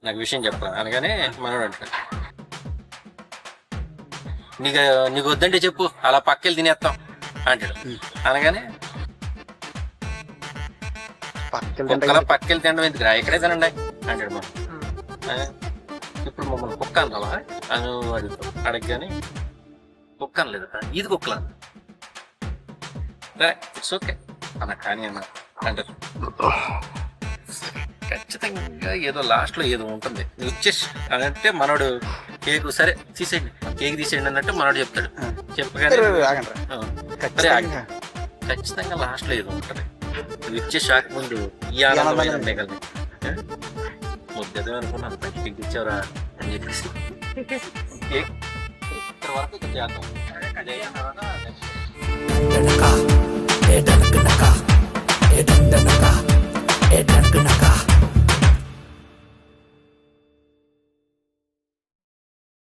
నాకు విషయం చెప్పాను అనగానే మనోడు అంటాడు, నీకు నీకు వద్దంటే చెప్పు, అలా పక్కెళ్ళి తినేస్తాం అంటాడు. అనగానే కుక్కలా పక్కెళ్ళి తినడం ఎందుకు రా, ఇక్కడే తినండి అంటాడు. మనం ఇప్పుడు మమ్మల్ని కుక్క అన్నావా అని అడుగుతాం. అడగగానే కుక్క అనలేదు, ఇది కుక్కలా ఇట్స్ ఓకే అన్న కానీ అన్న అంటారు. ఖచ్చితంగా ఏదో లాస్ట్ లో ఏదో ఉంటుంది. నువ్వు ఇచ్చేసి అంటే మనోడు కేక్ సరే తీసేయండి, కేక్ తీసేయండి అన్నట్టు మనోడు చెప్తాడు. చెప్పగానే ఖచ్చితంగా లాస్ట్ లో ఏదో ఉంటుంది. నువ్వు ఇచ్చే షాక్ ముందు ఈ ఆనందమైన మిగలదు. ముద్దదే అనుకున్నాను, కేక్ ఇచ్చావరా అని చెప్పేసి కేక్ ఇక్కడ వరకు చేద్దాం. అదే Danaka,